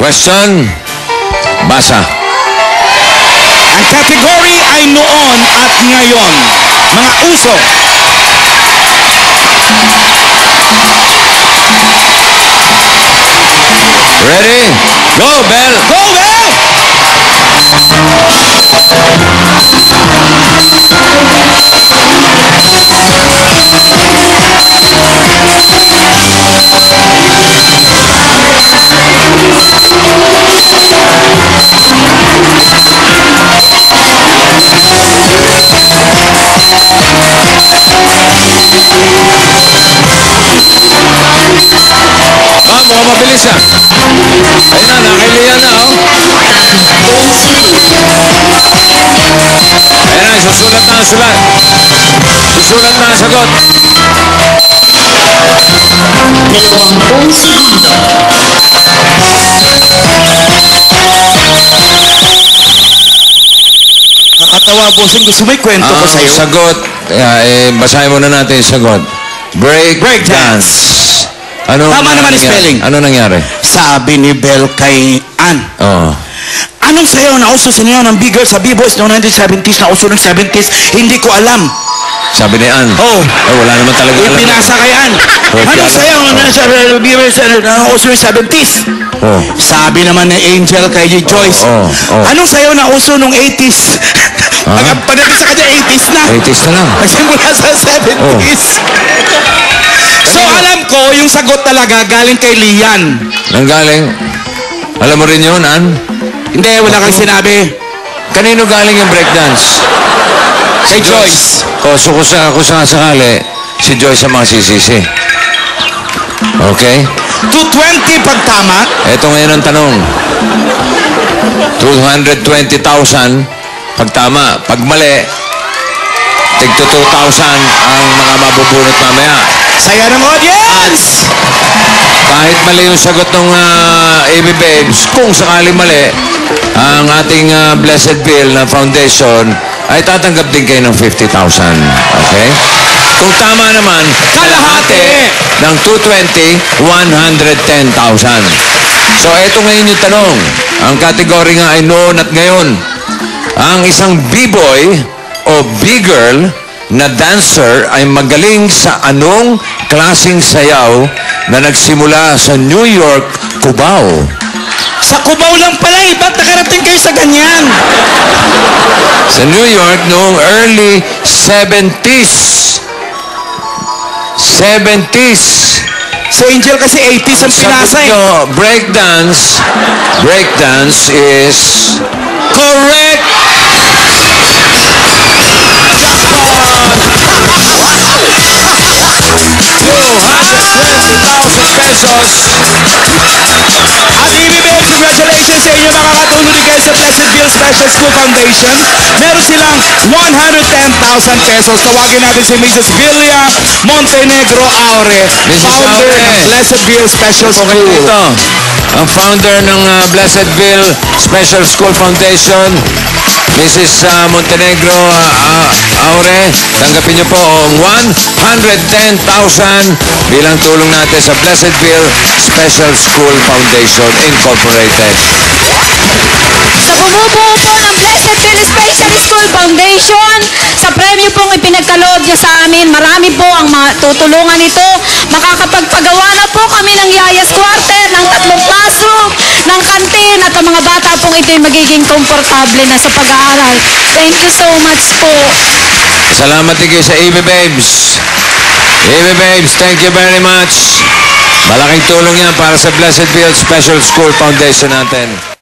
Question. Basa. Ang category ay noon at ngayon. Mga uso. Ready? Go, Bell! Go, Bell! Mukhang mabilis ah. Ayun na, nakailihan na oh. Ayun na, susulat na ang sulat. Susulat na ang sagot. 20 segundo. Nakakatawa, bossing. Gusto mo ikwento ko sa'yo? Sagot. Basahin muna natin yung sagot. Break dance. Ano Tama naman yung spelling. Ano nangyari? Sabi ni Bell kay Ann. Oh. Anong sayaw na uso sa niyo ng big girls sa B-boys noong 1970s na uso ng 70s? Hindi ko alam. Sabi ni Ann. Oh. Wala naman talaga alam. Pinasa kay Ann. Anong sayaw na sa B-boys na uso ng 70s? Oh. Sabi naman ni Angel kay Joyce. Oh. Anong sayaw na uso noong 80s? Pagdating sa kanya, 80s na. 80s na lang. Nagsimula sa 70s. So alam ko, yung sagot talaga galing kay Lian. Nang galing? Alam mo rin yun, Ann? Hindi, wala kang sinabi. Kanino galing yung breakdance? Kay Joyce. So kung sakali, si Joyce ang masisisi. Okay? 220 pag tama. Ito ngayon ang tanong. 220,000 pag tama. Pag mali, tigto 2,000 ang mga mabubunot mamaya. Saya ng audience! Kahit mali yung sagot ng AB Babes, kung sakali mali, ang ating Blessed Bill na foundation ay tatanggap din kayo ng 50,000. Okay? Kung tama naman, kalahati ng 220, 110,000. So, eto ngayon yung tanong. Ang kategory nga ay noon at ngayon. Ang isang B-boy o B-girl na dancer ay magaling sa anong klaseng sayaw na nagsimula sa New York, Cubao? Sa Cubao lang pala eh. Ba't nakarating kayo sa ganyan? Sa New York noong early 70s. 70s. Si Angel kasi 80s ang pinasa eh. Breakdance is correct. pesos. At ibibigay, congratulations sa inyo mga katulong kayo sa Pleasantville Special School Foundation. Meron silang 110,000 pesos. Tawagin natin si Mrs. Villa Montenegro Aure, founder ng Pleasantville Special School. Ito, ang founder ng Pleasantville Special School Foundation, Mrs. Montenegro Aure. Tanggapin niyo po ang 110,000 bilang tulong natin sa Pleasantville Special School Foundation Incorporated. Sa bumubuo po ng Pleasantville Special School Foundation, sa premyo pong ipinagkaloob niyo sa amin, marami po ang matutulungan nito. Makakapagpagawa na po kami ng Yayas Quarter, ng 3 classroom, ng kantin, at ang mga bata pong ito'y magiging komportable na sa pag-aaral. Thank you so much po. Salamat din kayo sa EB Babes. EB Babes, thank you very much. Malaking tulong yan para sa Pleasantville Special School Foundation natin.